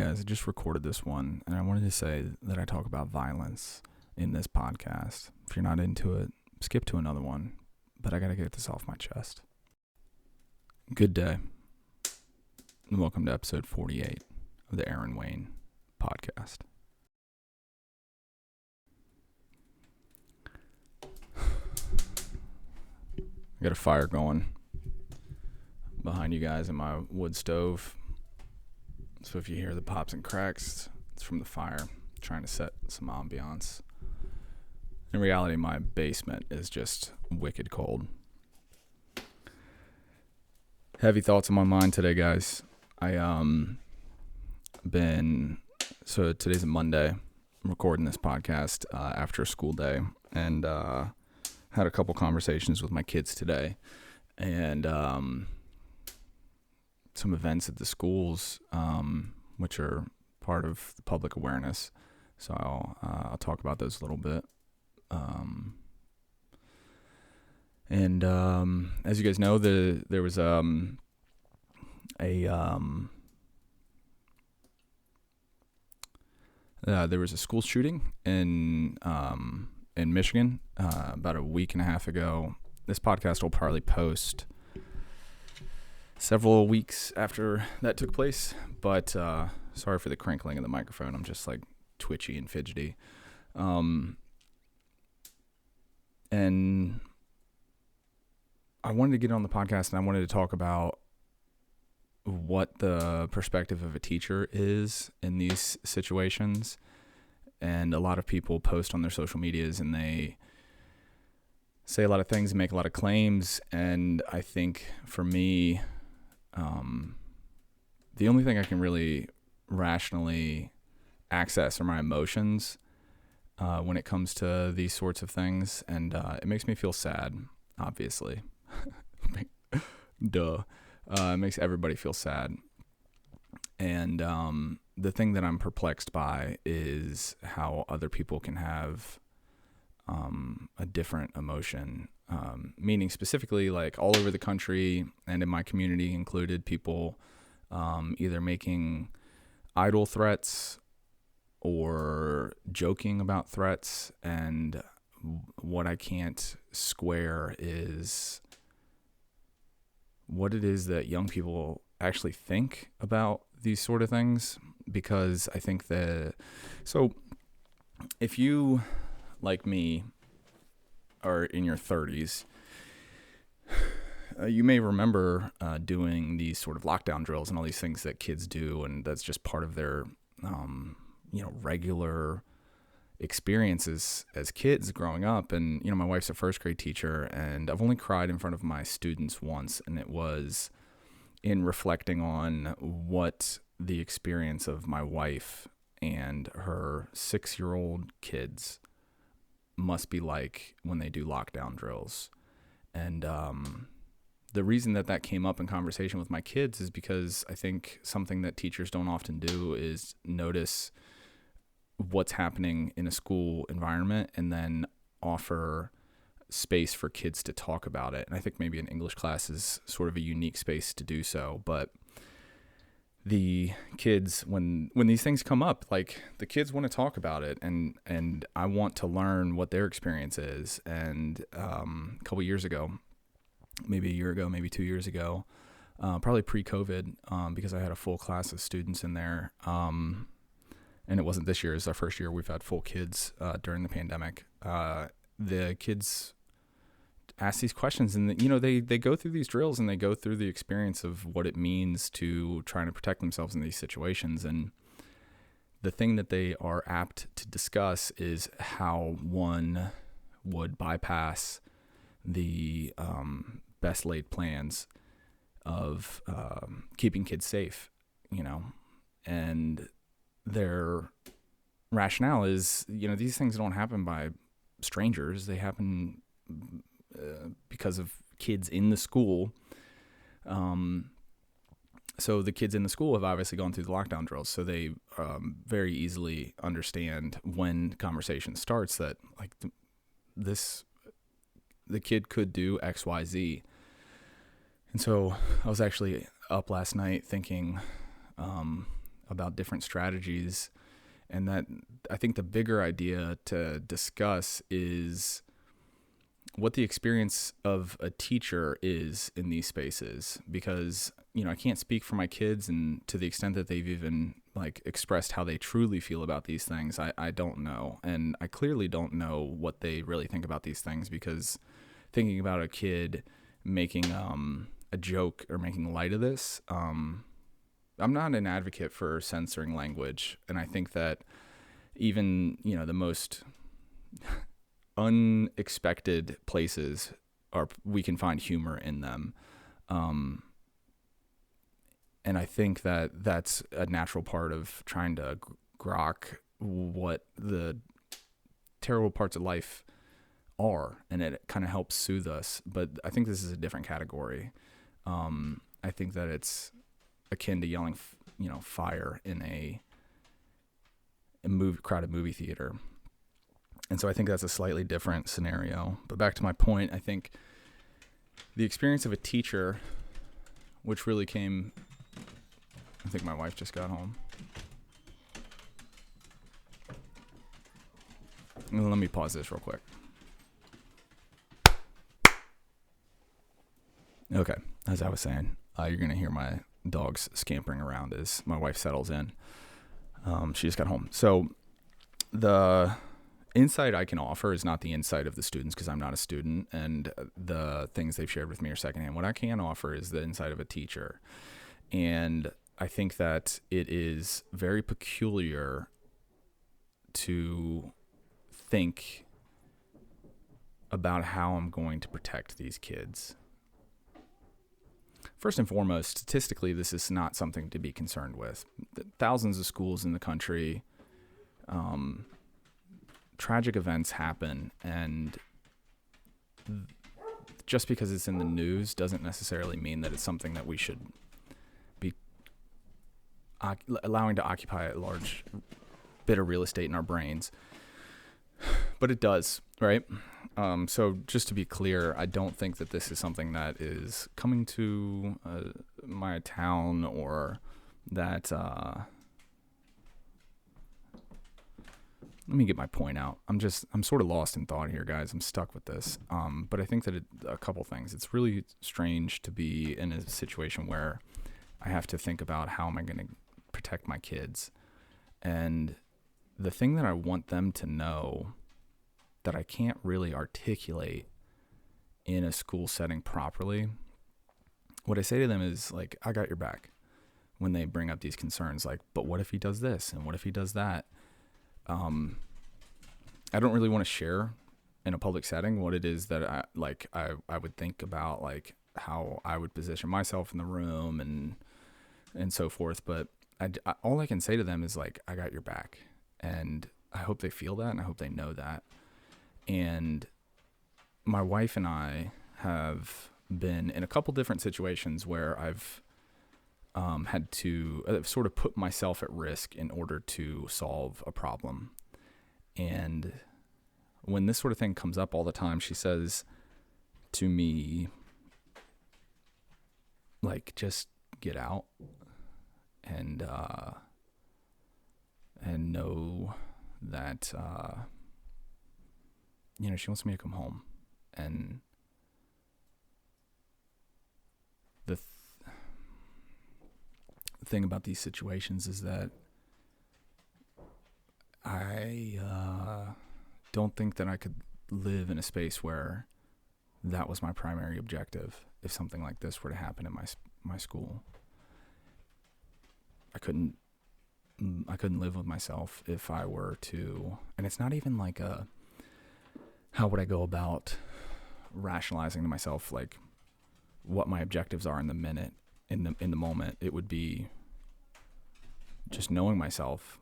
guys, I just recorded this one, and I wanted to say that I talk about violence in this podcast. If you're not into it, skip to another one, but I gotta get this off my chest. Good day, and welcome to episode 48 of the Aaron Wayne podcast. I got a fire going behind you guys in my wood stove. So if you hear the pops and cracks, it's from the fire, trying to set some ambiance. In reality, my basement is just wicked cold. Heavy thoughts on my mind today, guys. So today's a Monday. I'm recording this podcast after a school day, and had a couple conversations with my kids today, and some events at the schools, which are part of the public awareness. So I'll talk about those a little bit. As you guys know, there was a school shooting in Michigan about a week and a half ago. This podcast will probably post several weeks after that took place, but sorry for the crinkling of the microphone. I'm just like twitchy and fidgety. And I wanted to get on the podcast, and I wanted to talk about what the perspective of a teacher is in these situations. And a lot of people post on their social medias, and they say a lot of things and make a lot of claims. And I think for me, the only thing I can really rationally access are my emotions when it comes to these sorts of things. And it makes me feel sad, obviously. Duh. It makes everybody feel sad. And the thing that I'm perplexed by is how other people can have a different emotion, meaning specifically like all over the country and in my community included, people either making idle threats or joking about threats. And what I can't square is what it is that young people actually think about these sort of things, because I think so if you, like me, are in your 30s, you may remember doing these sort of lockdown drills and all these things that kids do, and that's just part of their regular experiences as kids growing up. And my wife's a first grade teacher, and I've only cried in front of my students once, and it was in reflecting on what the experience of my wife and her 6-year-old kids must be like when they do lockdown drills. And the reason that came up in conversation with my kids is because I think something that teachers don't often do is notice what's happening in a school environment and then offer space for kids to talk about it. And I think maybe an English class is sort of a unique space to do so. But the kids, when these things come up, like, the kids want to talk about it, and I want to learn what their experience is. And a couple years ago, maybe a year ago, maybe 2 years ago, probably pre-COVID, because I had a full class of students in there, and it wasn't this year. It's our first year we've had full kids during the pandemic. The kids ask these questions, and they go through these drills, and they go through the experience of what it means to trying to protect themselves in these situations. And the thing that they are apt to discuss is how one would bypass the best laid plans of keeping kids safe, and their rationale is, these things don't happen by strangers. They happen because of kids in the school. So the kids in the school have obviously gone through the lockdown drills, so they very easily understand when conversation starts that, like, the kid could do X, Y, Z. And so I was actually up last night thinking, I about different strategies. And that I think the bigger idea to discuss is what the experience of a teacher is in these spaces, because, I can't speak for my kids, and to the extent that they've even expressed how they truly feel about these things, I don't know. And I clearly don't know what they really think about these things, because thinking about a kid making a joke or making light of this, I'm not an advocate for censoring language. And I think that even, the most unexpected places we can find humor in them. And I think that that's a natural part of trying to grok what the terrible parts of life are, and it kind of helps soothe us. But I think this is a different category. I think that it's akin to yelling, fire in a crowded movie theater. And so I think that's a slightly different scenario. But back to my point, I think the experience of a teacher, which really came, I think my wife just got home. Let me pause this real quick. Okay, as I was saying, you're going to hear my dogs scampering around as my wife settles in. She just got home. So the insight I can offer is not the insight of the students, because I'm not a student, and the things they've shared with me are secondhand. What I can offer is the insight of a teacher. And I think that it is very peculiar to think about how I'm going to protect these kids. First and foremost, statistically, this is not something to be concerned with. Thousands of schools in the country, tragic events happen, and just because it's in the news doesn't necessarily mean that it's something that we should be allowing to occupy a large bit of real estate in our brains. But it does, right? So just to be clear, I don't think that this is something that is coming to my town, or that let me get my point out. I'm sort of lost in thought here, guys. I'm stuck with this. But I think that a couple things. It's really strange to be in a situation where I have to think about how am I going to protect my kids. And the thing that I want them to know that I can't really articulate in a school setting properly, what I say to them is I got your back when they bring up these concerns. But what if he does this? And what if he does that? I don't really want to share in a public setting what it is that I would think about, how I would position myself in the room and so forth. But all I can say to them is I got your back, and I hope they feel that, and I hope they know that. And my wife and I have been in a couple different situations where I've had to sort of put myself at risk in order to solve a problem. And when this sort of thing comes up all the time, she says to me, just get out and know that, she wants me to come home. And the thing about these situations is that I don't think that I could live in a space where that was my primary objective. If something like this were to happen in my school, I couldn't live with myself if I were to. And it's not even how would I go about rationalizing to myself what my objectives are in the minute, in the moment. It would be just knowing myself,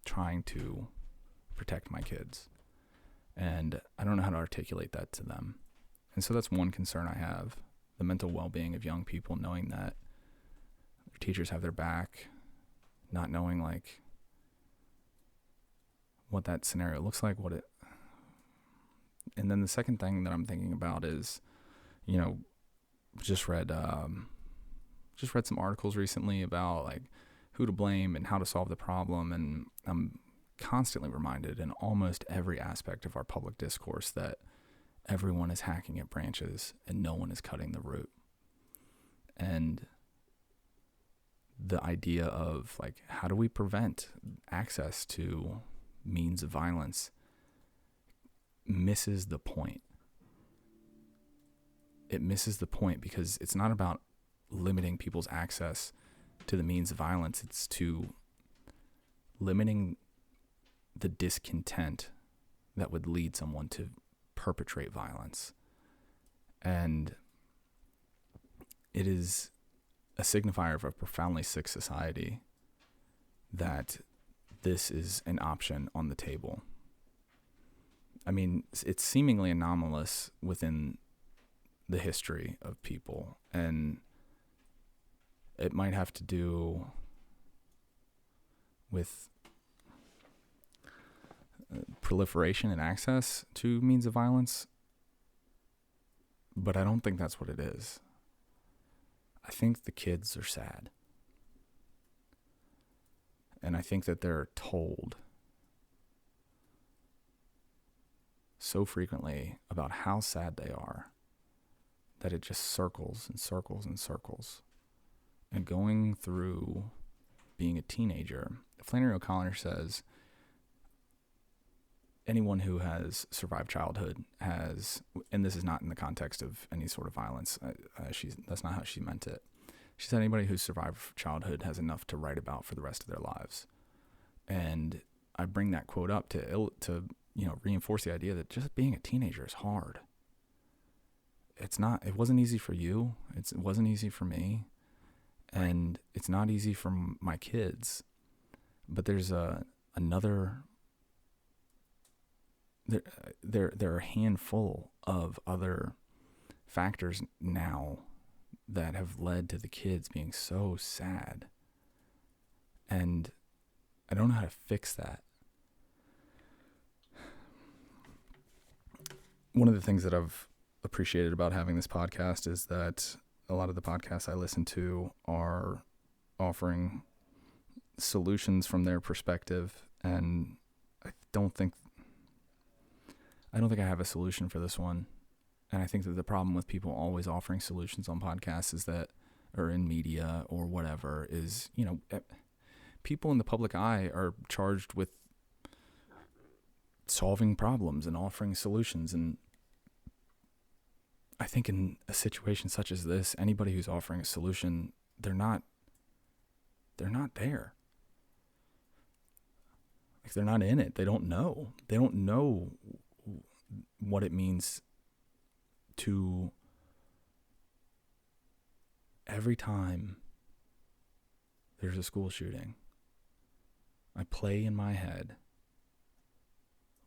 trying to protect my kids. And I don't know how to articulate that to them. And so that's one concern I have, the mental well-being of young people, knowing that their teachers have their back, not knowing what that scenario looks like, and then the second thing that I'm thinking about is, just read some articles recently about who to blame and how to solve the problem. And I'm constantly reminded in almost every aspect of our public discourse that everyone is hacking at branches and no one is cutting the root. And the idea of like, how do we prevent access to means of violence misses the point. It misses the point because it's not about limiting people's access to the means of violence. It's to limiting the discontent that would lead someone to perpetrate violence. And it is a signifier of a profoundly sick society that this is an option on the table. I mean, it's seemingly anomalous within the history of people, and it might have to do with proliferation and access to means of violence, but I don't think that's what it is. I think the kids are sad. And I think that they're told so frequently about how sad they are that it just circles and circles and circles. And going through being a teenager, Flannery O'Connor says anyone who has survived childhood has, and this is not in the context of any sort of violence, that's not how she meant it. She said anybody who's survived childhood has enough to write about for the rest of their lives. And I bring that quote up to reinforce the idea that just being a teenager is hard. It wasn't easy for you. It wasn't easy for me. And it's not easy for my kids. But there's there are a handful of other factors now that have led to the kids being so sad. And I don't know how to fix that. One of the things that I've appreciated about having this podcast is that a lot of the podcasts I listen to are offering solutions from their perspective, and I don't think I have a solution for this one. And I think that the problem with people always offering solutions on podcasts is that, or in media or whatever, is, people in the public eye are charged with solving problems and offering solutions. And I think in a situation such as this, anybody who's offering a solution, they're not there. Like, they're not in it. They don't know. They don't know what it means to, every time there's a school shooting, I play in my head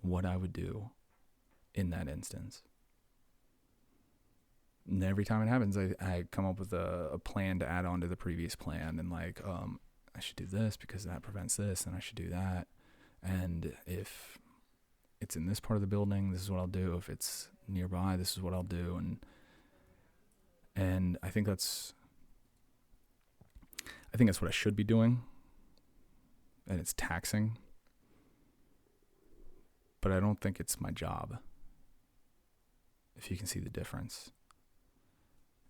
what I would do in that instance. And every time it happens, I come up with a plan to add on to the previous plan, and I should do this because that prevents this, and I should do that. And if it's in this part of the building, this is what I'll do. If it's nearby, this is what I'll do. And I think that's what I should be doing. And it's taxing. But I don't think it's my job. If you can see the difference.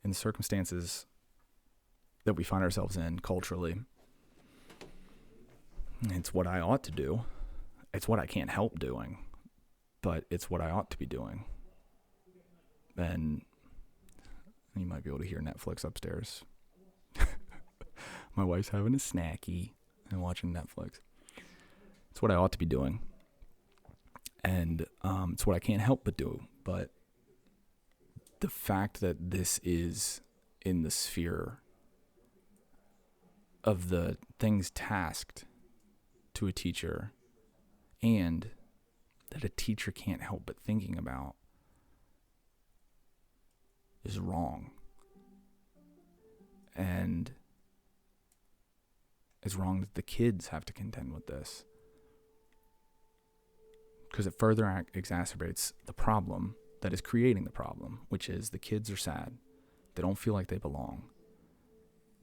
In the circumstances that we find ourselves in culturally, it's what I ought to do. It's what I can't help doing, but it's what I ought to be doing. And you might be able to hear Netflix upstairs. My wife's having a snacky and watching Netflix. It's what I ought to be doing. And it's what I can't help but do. But the fact that this is in the sphere of the things tasked to a teacher, and that a teacher can't help but thinking about, is wrong. And it's wrong that the kids have to contend with this, because it further exacerbates the problem that is creating the problem, which is the kids are sad. They don't feel like they belong.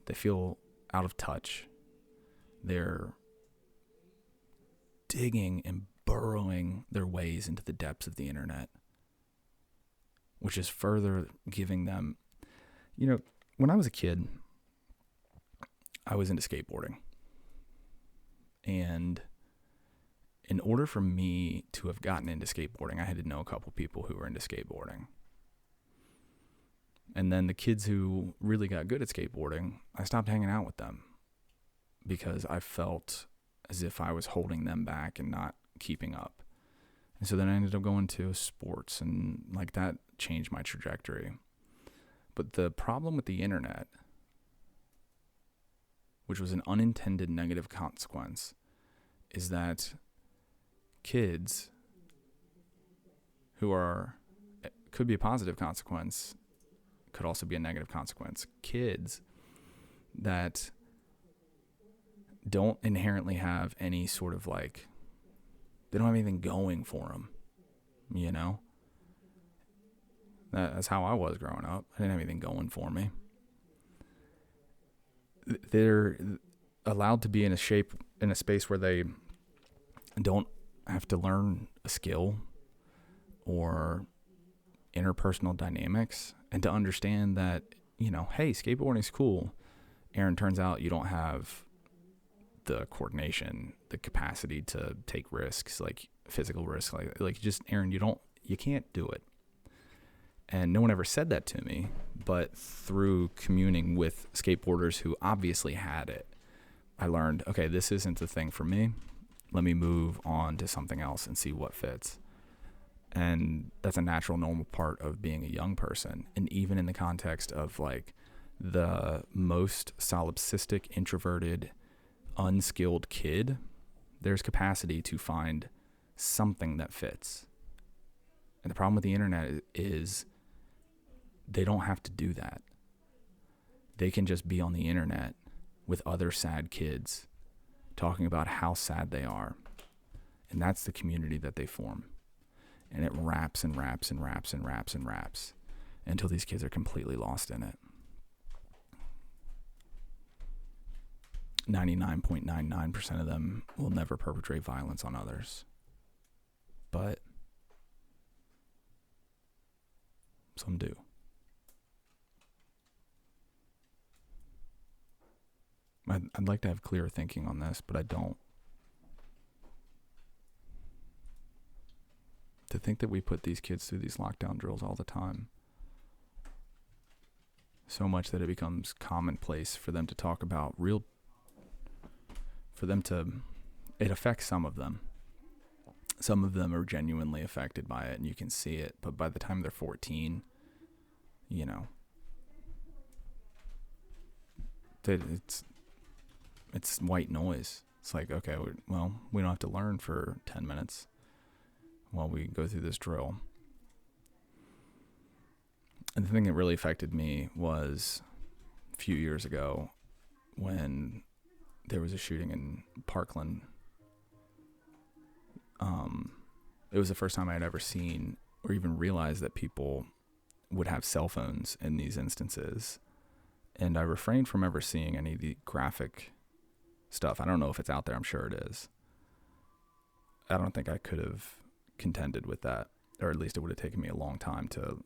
They feel out of touch. They're digging and burrowing their ways into the depths of the internet, which is further giving them, when I was a kid, I was into skateboarding. And in order for me to have gotten into skateboarding, I had to know a couple people who were into skateboarding. And then the kids who really got good at skateboarding, I stopped hanging out with them because I felt as if I was holding them back and not keeping up. And so then I ended up going to sports, and like that changed my trajectory. But the problem with the internet, which was an unintended negative consequence, is that kids could be a positive consequence, could also be a negative consequence. Kids that don't inherently have any sort of they don't have anything going for them, That's how I was growing up. I didn't have anything going for me. They're allowed to be in a space where they don't have to learn a skill or interpersonal dynamics, and to understand that, hey, skateboarding is cool. Aaron, turns out you don't have the coordination, the capacity to take risks, like physical risks, like just Aaron, you can't do it. And no one ever said that to me, but through communing with skateboarders who obviously had it, I learned, okay, this isn't the thing for me. Let me move on to something else and see what fits. And that's a natural, normal part of being a young person. And even in the context of the most solipsistic, introverted, unskilled kid, there's capacity to find something that fits. And the problem with the internet is they don't have to do that. They can just be on the internet with other sad kids talking about how sad they are. And that's the community that they form. And it wraps and wraps and wraps and wraps and wraps until these kids are completely lost in it. 99.99% of them will never perpetrate violence on others. But some do. I'd like to have clearer thinking on this, but I don't. To think that we put these kids through these lockdown drills all the time, so much that it becomes commonplace for them to talk about it affects some of them. Some of them are genuinely affected by it, and you can see it, but by the time they're 14, it's white noise. It's like, okay, well, we don't have to learn for 10 minutes while we go through this drill. And the thing that really affected me was a few years ago when there was a shooting in Parkland. It was the first time I had ever seen or even realized that people would have cell phones in these instances. And I refrained from ever seeing any of the graphic stuff. I don't know if it's out there. I'm sure it is. I don't think I could have contended with that, or at least it would have taken me a long time to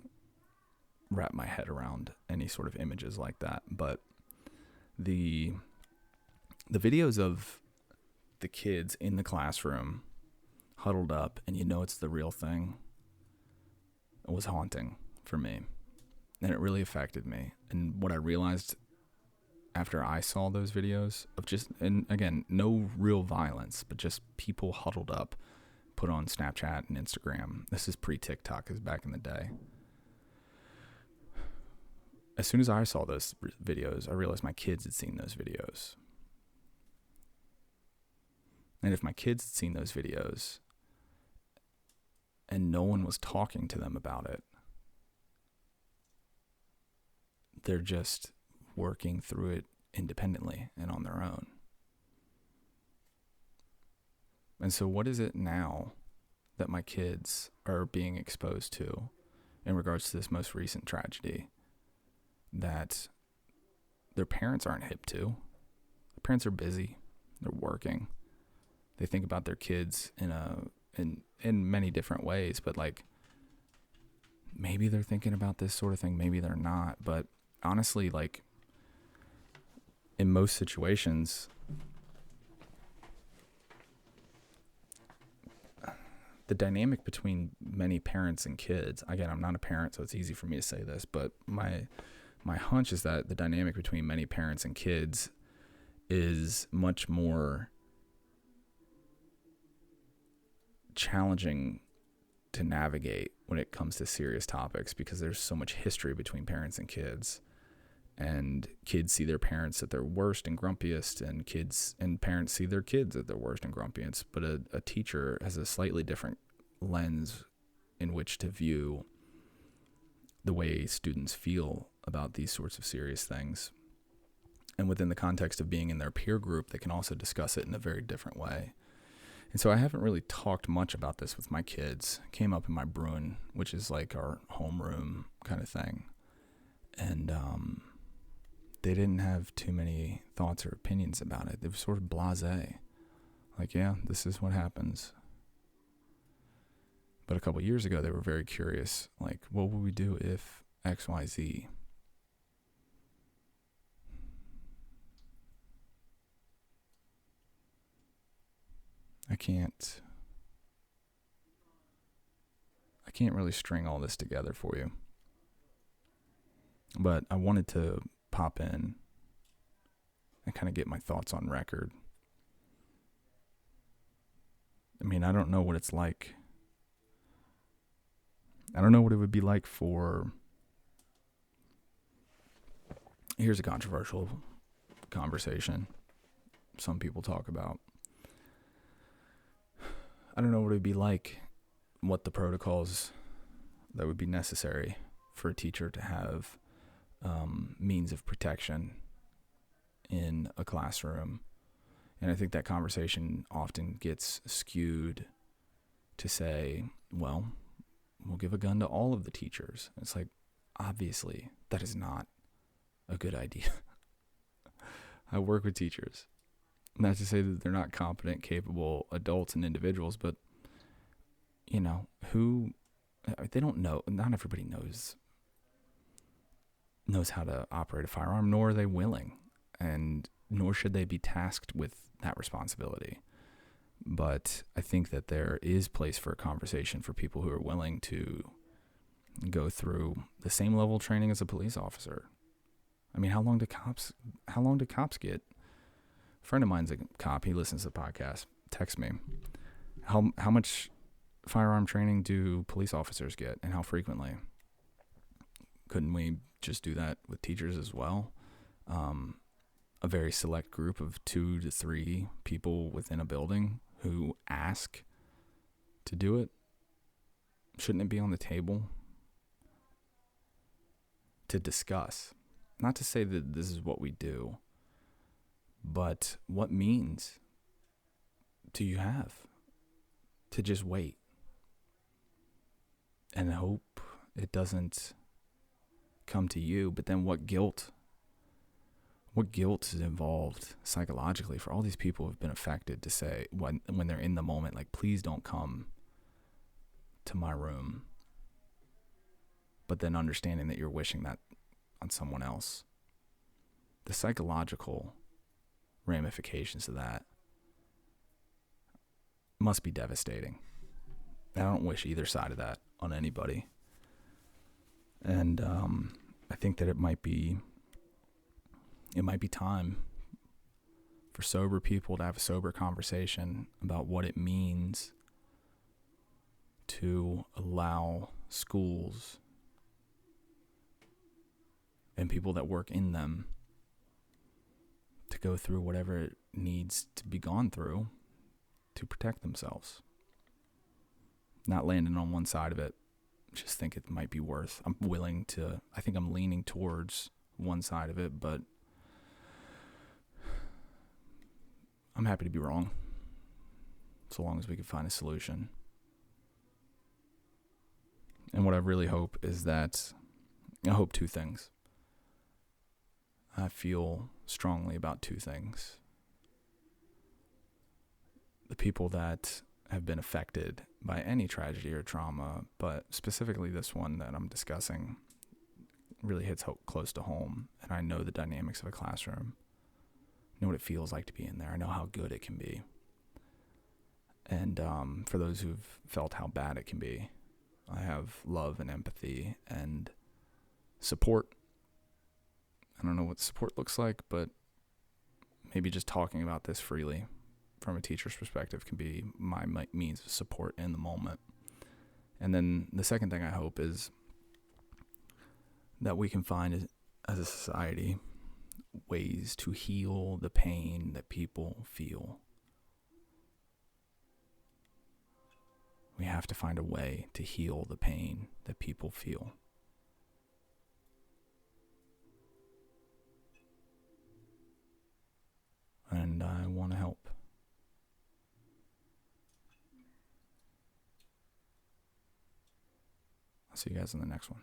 wrap my head around any sort of images like that. But the videos of the kids in the classroom huddled up, and it's the real thing, it was haunting for me, and it really affected me. And what I realized after I saw those videos of and again, no real violence, but just people huddled up, put on Snapchat and Instagram. This is pre-TikTok, is back in the day. As soon as I saw those videos, I realized my kids had seen those videos. And if my kids had seen those videos and no one was talking to them about it, they're just working through it independently and on their own. And so what is it now that my kids are being exposed to in regards to this most recent tragedy that their parents aren't hip to? Their parents are busy. They're working. They think about their kids in many different ways, but like maybe they're thinking about this sort of thing, maybe they're not. But honestly, like in most situations, the dynamic between many parents and kids, again, I'm not a parent, so it's easy for me to say this, but my hunch is that the dynamic between many parents and kids is much more challenging to navigate when it comes to serious topics, because there's so much history between parents and kids, and kids see their parents at their worst and grumpiest, and parents see their kids at their worst and grumpiest. But a teacher has a slightly different lens in which to view the way students feel about these sorts of serious things. And within the context of being in their peer group, they can also discuss it in a very different way. And so I haven't really talked much about this with my kids. It came up in my Bruin, which is like our homeroom kind of thing. And they didn't have too many thoughts or opinions about it. They were sort of blasé. Like, yeah, this is what happens. But a couple of years ago, they were very curious. Like, what would we do if X, Y, Z? I can't really string all this together for you. But I wanted to pop in and kind of get my thoughts on record. I mean, I don't know what it's like. I don't know what it would be like for... Here's a controversial conversation some people talk about. I don't know what it would be like, what the protocols that would be necessary for a teacher to have means of protection in a classroom. And I think that conversation often gets skewed to say, well, we'll give a gun to all of the teachers. It's like, obviously, that is not a good idea. I work with teachers. Not to say that they're not competent, capable adults and individuals, but, you know, they don't know, not everybody knows how to operate a firearm, nor are they willing, and nor should they be tasked with that responsibility. But I think that there is place for a conversation for people who are willing to go through the same level of training as a police officer. I mean, how long do cops get? A friend of mine's a cop. He listens to the podcast. Text me. How much firearm training do police officers get, and how frequently? Couldn't we just do that with teachers as well? A very select group of 2 to 3 people within a building who ask to do it. Shouldn't it be on the table to discuss? Not to say that this is what we do, but what means do you have to just wait and hope it doesn't come to you? But then what guilt is involved psychologically for all these people who have been affected to say when they're in the moment, like, please don't come to my room, but then understanding that you're wishing that on someone else. The psychological ramifications of that must be devastating. I don't wish either side of that on anybody. And I think that it might be time for sober people to have a sober conversation about what it means to allow schools and people that work in them to go through whatever it needs to be gone through to protect themselves. Not landing on one side of it. Just think it might be worth. I think I'm leaning towards one side of it, but I'm happy to be wrong, so long as we can find a solution. And what I really hope is that, I hope 2 things. I feel strongly about 2 things. the people that have been affected by any tragedy or trauma, but specifically this one that I'm discussing really hits close to home. And I know the dynamics of a classroom. I know what it feels like to be in there. I know how good it can be. And for those who've felt how bad it can be, I have love and empathy and support. I don't know what support looks like, but maybe just talking about this freely from a teacher's perspective can be my means of support in the moment. And then the second thing I hope is that we can find as a society ways to heal the pain that people feel. We have to find a way to heal the pain that people feel. And I want to help. I'll see you guys in the next one.